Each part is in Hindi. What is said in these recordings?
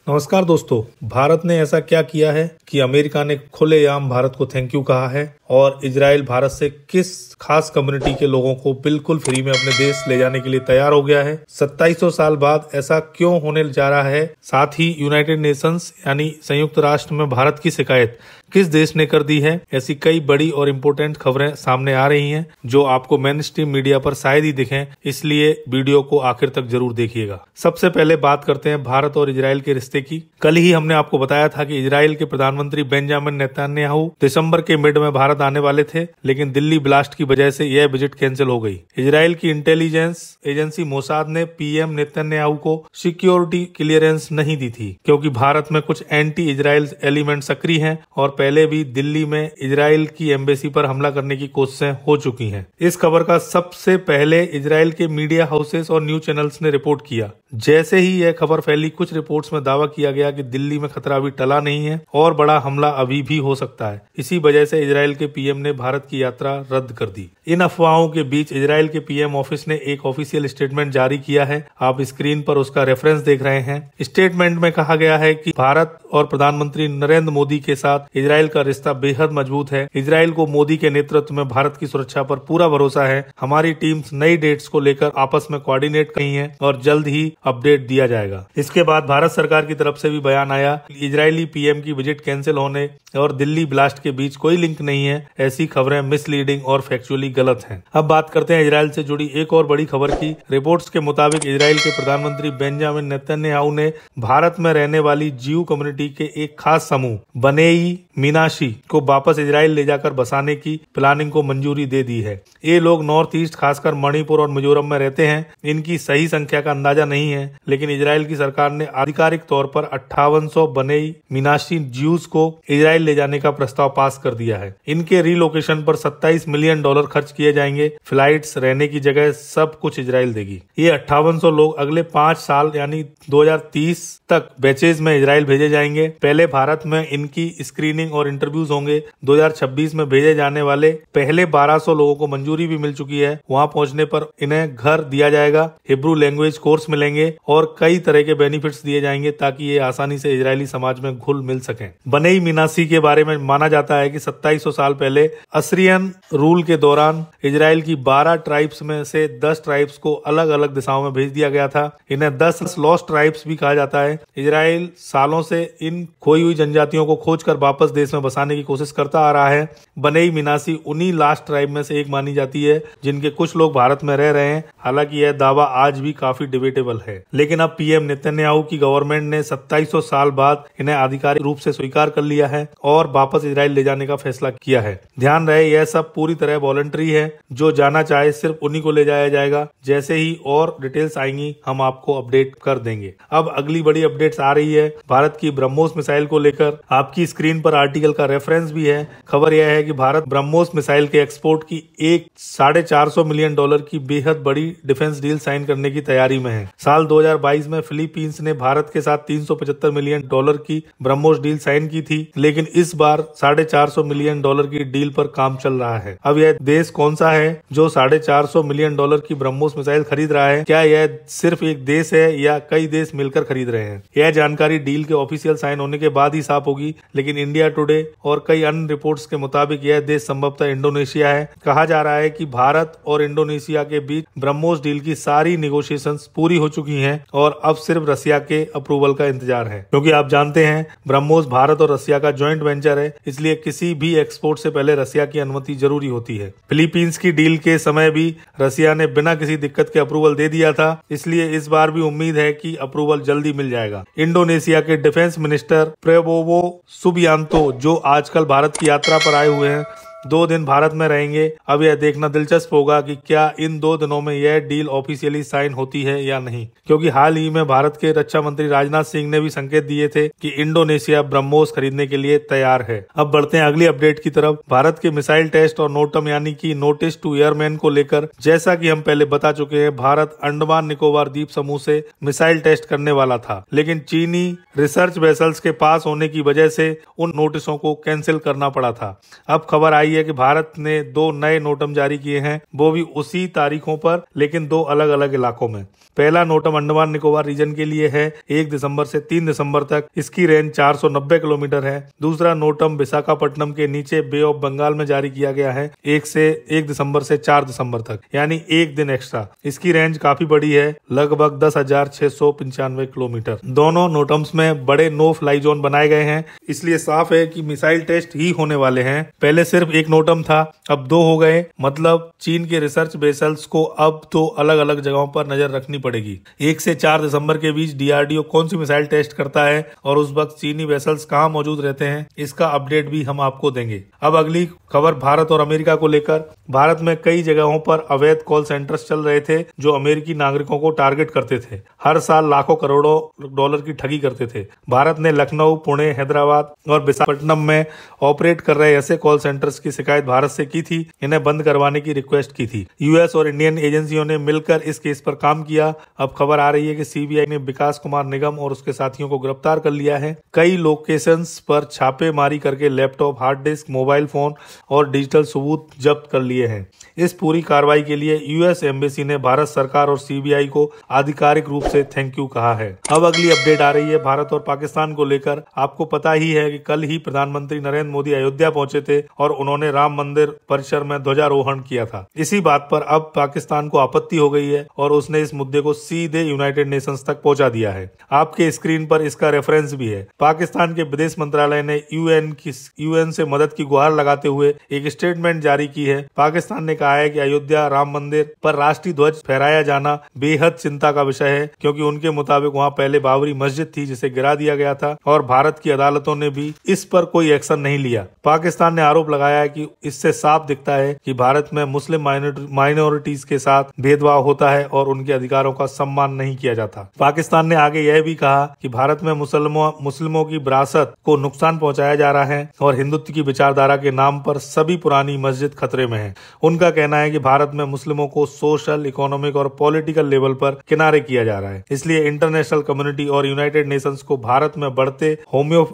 नमस्कार दोस्तों। भारत ने ऐसा क्या किया है कि अमेरिका ने खुलेआम भारत को थैंक यू कहा है और इजराइल भारत से किस खास कम्युनिटी के लोगों को बिल्कुल फ्री में अपने देश ले जाने के लिए तैयार हो गया है। 2700 साल बाद ऐसा क्यों होने जा रहा है। साथ ही यूनाइटेड नेशंस यानी संयुक्त राष्ट्र में भारत की शिकायत किस देश ने कर दी है। ऐसी कई बड़ी और इम्पोर्टेंट खबरें सामने आ रही हैं जो आपको मेन स्ट्रीम मीडिया पर शायद ही दिखें, इसलिए वीडियो को आखिर तक जरूर देखिएगा। सबसे पहले बात करते हैं भारत और इजराइल के रिश्ते की। कल ही हमने आपको बताया था कि इजराइल के प्रधानमंत्री बेंजामिन नेतन्याहू दिसंबर के मिड में भारत आने वाले थे, लेकिन दिल्ली ब्लास्ट की वजह से यह विजिट कैंसिल हो गई। इजराइल की इंटेलिजेंस एजेंसी मोसाद ने पीएम नेतन्याहू को सिक्योरिटी क्लियरेंस नहीं दी थी क्योंकि भारत में कुछ एंटी इजराइल एलिमेंट सक्रिय हैं और पहले भी दिल्ली में इजराइल की एम्बेसी पर हमला करने की कोशिशें हो चुकी हैं। इस खबर का सबसे पहले इजराइल के मीडिया हाउसेस और न्यूज चैनल्स ने रिपोर्ट किया। जैसे ही यह खबर फैली, कुछ रिपोर्ट्स में दावा किया गया कि दिल्ली में खतरा अभी टला नहीं है और बड़ा हमला अभी भी हो सकता है। इसी वजह से इजराइल के पीएम ने भारत की यात्रा रद्द कर दी। इन अफवाहों के बीच इजराइल के पीएम ऑफिस ने एक ऑफिशियल स्टेटमेंट जारी किया है। आप स्क्रीन पर उसका रेफरेंस देख रहे हैं। स्टेटमेंट में कहा गया है कि भारत और प्रधानमंत्री नरेंद्र मोदी के साथ इजराइल का रिश्ता बेहद मजबूत है। इजराइल को मोदी के नेतृत्व में भारत की सुरक्षा पर पूरा भरोसा है। हमारी टीम्स नई डेट्स को लेकर आपस में कोऑर्डिनेट की हैं और जल्द ही अपडेट दिया जाएगा। इसके बाद भारत सरकार की तरफ से भी बयान आया कि इजरायली पीएम की विजिट कैंसिल होने और दिल्ली ब्लास्ट के बीच कोई लिंक नहीं है। ऐसी खबरें मिसलीडिंग और फैक्चुअली गलत हैं। अब बात करते हैं इजराइल से जुड़ी एक और बड़ी खबर की। रिपोर्ट्स के मुताबिक इजराइल के प्रधानमंत्री बेंजामिन नेतन्याहू ने भारत में रहने वाली जीव कम्युनिटी के एक खास समूह बनेई मीनाशी को वापस इजराइल ले जाकर बसाने की प्लानिंग को मंजूरी दे दी है। ये लोग नॉर्थ ईस्ट खासकर मणिपुर और मिजोरम में रहते हैं। इनकी सही संख्या का अंदाजा नहीं है, लेकिन इजराइल की सरकार ने आधिकारिक तौर पर 5800 बनेई मीनाशी ज्यूज को इजराइल ले जाने का प्रस्ताव पास कर दिया है। इनके रिलोकेशन पर $27 मिलियन खर्च किए जाएंगे। फ्लाइट्स, रहने की जगह, सब कुछ इजराइल देगी। ये 5800 लोग अगले 5 साल यानी 2030 तक बैचेज में इजराइल भेजे जाएंगे। पहले भारत में इनकी स्क्रीनिंग और इंटरव्यूज होंगे। 2026 में भेजे जाने वाले पहले 1200 लोगों को मंजूरी भी मिल चुकी है। वहां पहुंचने पर इन्हें घर दिया जाएगा, हिब्रू लैंग्वेज कोर्स मिलेंगे और कई तरह के बेनिफिट्स दिए जाएंगे ताकि ये आसानी से इजरायली समाज में घुल मिल सकें। बनेई मीनाशी के बारे में माना जाता है कि 2700 साल पहले असीरियन रूल के दौरान इजराइल की 12 ट्राइब्स में से 10 ट्राइब्स को अलग अलग दिशाओं में भेज दिया गया था। इन्हें 10 लॉस्ट ट्राइब्स भी कहा जाता है। इजराइल सालों से इन खोई हुई जनजातियों को खोजकर वापस देश में बसाने की कोशिश करता आ रहा है। बनेई मीनाशी उन्हीं लास्ट ट्राइब में से एक मानी जाती है जिनके कुछ लोग भारत में रह रहे हैं। हालांकि यह दावा आज भी काफी डिबेटेबल है, लेकिन अब पीएम नेतन्याहू की गवर्नमेंट ने 2700 साल बाद इन्हें आधिकारिक रूप से स्वीकार कर लिया है और वापस इजराइल ले जाने का फैसला किया है। ध्यान रहे, यह सब पूरी तरह वॉलंटरी है। जो जाना चाहे सिर्फ उन्हीं को ले जाया जाएगा। जैसे ही और डिटेल्स आएंगी हम आपको अपडेट कर देंगे। अब अगली बड़ी अपडेट्स आ रही है भारत की ब्रह्मोस मिसाइल को लेकर। आपकी स्क्रीन पर आर्टिकल का रेफरेंस भी है। खबर यह है कि भारत ब्रह्मोस मिसाइल के एक्सपोर्ट की एक $450 मिलियन की बेहद बड़ी डिफेंस डील साइन करने की तैयारी में है। साल 2022 में फिलीपींस ने भारत के साथ $375 मिलियन की ब्रह्मोस डील साइन की थी, लेकिन इस बार $450 मिलियन की डील पर काम चल रहा है। अब यह देश कौन सा है जो $450 मिलियन की ब्रह्मोस मिसाइल खरीद रहा है? क्या यह सिर्फ एक देश है या कई देश मिलकर खरीद रहे हैं? यह जानकारी डील के ऑफिशियल साइन होने के बाद ही साफ होगी, लेकिन इंडिया टुडे और कई अन्य रिपोर्ट्स के मुताबिक यह देश संभवतः इंडोनेशिया है। कहा जा रहा है कि भारत और इंडोनेशिया के बीच ब्रह्मोस डील की सारी नेगोशिएशंस पूरी हो चुकी हैं और अब सिर्फ रसिया के अप्रूवल का इंतजार है, क्योंकि आप जानते हैं ब्रह्मोस भारत और रसिया का जॉइंट वेंचर है। इसलिए किसी भी एक्सपोर्ट से पहले रसिया की अनुमति जरूरी होती है। फिलीपींस की डील के समय भी रसिया ने बिना किसी दिक्कत के अप्रूवल दे दिया था, इसलिए इस बार भी उम्मीद है कि अप्रूवल जल्दी मिल जाएगा। इंडोनेशिया के डिफेंस मिनिस्टर प्रेबोवो सुबियांतो, जो आजकल भारत की यात्रा पर आए हुए हैं, 2 दिन भारत में रहेंगे। अब यह देखना दिलचस्प होगा कि क्या इन 2 दिनों में यह डील ऑफिशियली साइन होती है या नहीं, क्योंकि हाल ही में भारत के रक्षा मंत्री राजनाथ सिंह ने भी संकेत दिए थे कि इंडोनेशिया ब्रह्मोस खरीदने के लिए तैयार है। अब बढ़ते हैं अगली अपडेट की तरफ। भारत के मिसाइल टेस्ट और नोटम यानी कि नोटिस टू एयरमैन को लेकर, जैसा कि हम पहले बता चुके हैं, भारत अंडमान निकोबार द्वीप समूह से मिसाइल टेस्ट करने वाला था, लेकिन चीनी रिसर्च वेसल्स के पास होने की वजह से उन नोटिसों को कैंसिल करना पड़ा था। अब खबर आई रही है कि भारत ने 2 नए नोटम जारी किए हैं, वो भी उसी तारीखों पर लेकिन 2 अलग अलग इलाकों में। पहला नोटम अंडमान निकोबार रीजन के लिए है 1 दिसंबर से 3 दिसंबर तक, इसकी रेंज 490 किलोमीटर है। दूसरा नोटम विशाखापट्टनम के नीचे बे ऑफ बंगाल में जारी किया गया है 1 दिसंबर से 4 दिसंबर तक, यानी 1 दिन एक्स्ट्रा। इसकी रेंज काफी बड़ी है, लगभग 10,695 किलोमीटर। दोनों नोटम्स में बड़े नो फ्लाई जोन बनाए गए हैं, इसलिए साफ है कि मिसाइल टेस्ट ही होने वाले हैं। पहले सिर्फ 1 नोटम था, अब 2 हो गए, मतलब चीन के रिसर्च वेसल्स को अब तो अलग अलग जगहों पर नजर रखनी पड़ेगी। 1 से 4 दिसंबर के बीच डीआरडीओ कौन सी मिसाइल टेस्ट करता है और उस वक्त चीनी वेसल्स कहां मौजूद रहते हैं, इसका अपडेट भी हम आपको देंगे। अब अगली खबर भारत और अमेरिका को लेकर। भारत में कई जगहों पर अवैध कॉल सेंटर्स चल रहे थे जो अमेरिकी नागरिकों को टारगेट करते थे। हर साल लाखों करोड़ों डॉलर की ठगी करते थे। भारत ने लखनऊ, पुणे, हैदराबाद और विशाखापट्टनम में ऑपरेट कर रहे ऐसे कॉल सेंटर्स की शिकायत भारत से की थी, इन्हें बंद करवाने की रिक्वेस्ट की थी। यूएस और इंडियन एजेंसियों ने मिलकर इस केस पर काम किया। अब खबर आ रही है कि सीबीआई ने विकास कुमार निगम और उसके साथियों को गिरफ्तार कर लिया है। कई लोकेशंस पर छापेमारी करके laptop, hard disk, mobile phone और डिजिटल सबूत जब्त कर लिए हैं। इस पूरी कार्रवाई के लिए यूएस एम्बेसी ने भारत सरकार और सीबीआई को आधिकारिक रूप से थैंक यू कहा है। अब अगली अपडेट आ रही है भारत और पाकिस्तान को लेकर। आपको पता ही है कि कल ही प्रधानमंत्री नरेंद्र मोदी अयोध्या पहुंचे थे और उन्होंने राम मंदिर परिसर में ध्वजारोहण किया था। इसी बात पर अब पाकिस्तान को आपत्ति हो गई है और उसने इस मुद्दे को सीधे यूनाइटेड नेशंस तक पहुंचा दिया है। आपके स्क्रीन पर इसका रेफरेंस भी है। पाकिस्तान के विदेश मंत्रालय ने यूएन से मदद की गुहार लगाते हुए एक स्टेटमेंट जारी की है। पाकिस्तान ने कहा है कि अयोध्या राम मंदिर पर राष्ट्रीय ध्वज फहराया जाना बेहद चिंता का विषय है, क्योंकि उनके मुताबिक वहां पहले बाबरी मस्जिद थी जिसे गिरा दिया गया था और भारत की अदालतों ने भी इस पर कोई एक्शन नहीं लिया। पाकिस्तान ने आरोप लगाया है कि इससे साफ दिखता है कि भारत में मुस्लिम माइनॉरिटीज के साथ भेदभाव होता है और उनके अधिकारों का सम्मान नहीं किया जाता। पाकिस्तान ने आगे यह भी कहा कि भारत में मुस्लिमों की विरासत को नुकसान पहुंचाया जा रहा है और हिंदुत्व की विचारधारा के नाम पर सभी पुरानी मस्जिद खतरे में है। उनका कहना है कि भारत में मुस्लिमों को सोशल, इकोनॉमिक और पॉलिटिकल लेवल पर किनारे किया जा रहा है। इसलिए इंटरनेशनल कम्युनिटी और यूनाइटेड नेशंस को भारत में बढ़ते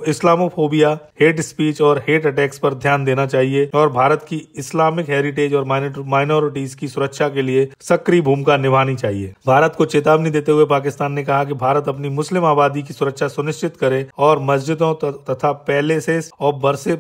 इस्लामोफोबिया, हेट स्पीच और हेट अटैक्स पर ध्यान देना चाहिए और भारत की इस्लामिक हेरिटेज और माइनॉरिटीज की सुरक्षा के लिए सक्रिय भूमिका निभानी चाहिए। भारत को चेतावनी देते हुए पाकिस्तान ने कहा कि भारत अपनी मुस्लिम आबादी की सुरक्षा सुनिश्चित करे और मस्जिदों तथा पैलेसेस और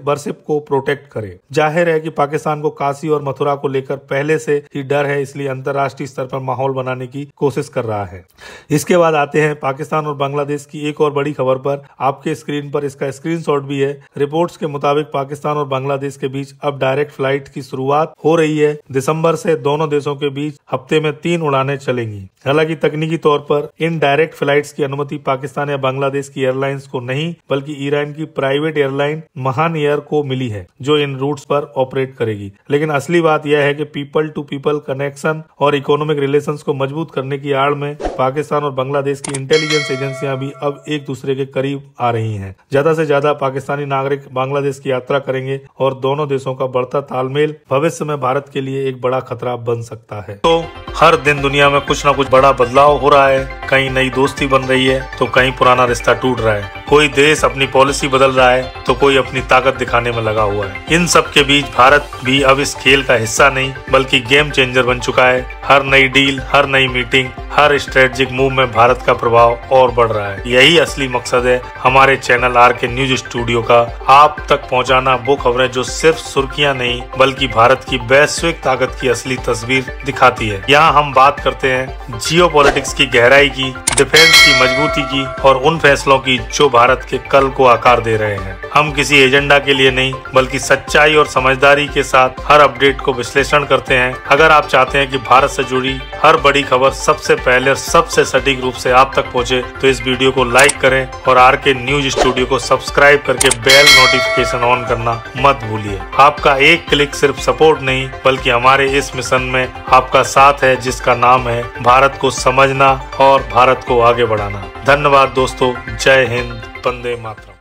वर्शिप को प्रोटेक्ट करे। जाहिर है कि पाकिस्तान को काशी और मथुरा को लेकर पहले से ही डर है, इसलिए अंतर्राष्ट्रीय स्तर पर माहौल बनाने की कोशिश कर रहा है। इसके बाद आते हैं पाकिस्तान और बांग्लादेश की एक और बड़ी खबर पर। आपके स्क्रीन पर इसका स्क्रीनशॉट भी है। रिपोर्ट्स के मुताबिक पाकिस्तान और बांग्लादेश के बीच अब डायरेक्ट फ्लाइट की शुरुआत हो रही है। दिसंबर से दोनों देशों के बीच हफ्ते में 3 उड़ानें चलेंगी। हालांकि तकनीकी तौर पर इन डायरेक्ट फ्लाइट्स की अनुमति पाकिस्तान या बांग्लादेश की एयरलाइंस को नहीं, बल्कि ईरान की प्राइवेट एयरलाइन महान एयर को मिली है, जो इन रूट्स पर ऑपरेट करेगी। लेकिन असली बात यह है कि पीपल टू पीपल कनेक्शन और इकोनॉमिक रिलेशंस को मजबूत करने की आड़ में पाकिस्तान और बांग्लादेश की इंटेलिजेंस एजेंसियां भी अब एक दूसरे के करीब आ रही हैं। ज्यादा से ज्यादा पाकिस्तानी नागरिक बांग्लादेश की यात्रा करेंगे और दोनों देशों का बढ़ता तालमेल भविष्य में भारत के लिए एक बड़ा खतरा बन सकता है। तो हर दिन दुनिया में कुछ न कुछ बड़ा बदलाव हो रहा है। कहीं नई दोस्ती बन रही है तो कहीं पुराना रिश्ता टूट रहा है। कोई देश अपनी पॉलिसी बदल रहा है तो कोई अपनी ताकत दिखाने में लगा हुआ है। इन सब के बीच भारत भी अब इस खेल का हिस्सा नहीं बल्कि गेम चेंजर बन चुका है। हर नई डील, हर नई मीटिंग, हर स्ट्रेटेजिक मूव में भारत का प्रभाव और बढ़ रहा है। यही असली मकसद है हमारे चैनल आरके न्यूज स्टूडियो का, आप तक पहुंचाना वो खबरें जो सिर्फ सुर्खियां नहीं बल्कि भारत की वैश्विक ताकत की असली तस्वीर दिखाती है। यहाँ हम बात करते हैं जियोपॉलिटिक्स की गहराई की, डिफेंस की मजबूती की और उन फैसलों की जो भारत के कल को आकार दे रहे हैं। हम किसी एजेंडा के लिए नहीं बल्कि सच्चाई और समझदारी के साथ हर अपडेट को विश्लेषण करते हैं। अगर आप चाहते हैं कि भारत से जुड़ी हर बड़ी खबर सबसे पहले और सबसे सटीक रूप से आप तक पहुंचे तो इस वीडियो को लाइक करें और आरके न्यूज स्टूडियो को सब्सक्राइब करके बेल नोटिफिकेशन ऑन करना मत भूलिए। आपका एक क्लिक सिर्फ सपोर्ट नहीं बल्कि हमारे इस मिशन में आपका साथ है, जिसका नाम है भारत को समझना और भारत को आगे बढ़ाना। धन्यवाद दोस्तों। जय हिंद, वंदे मातरम।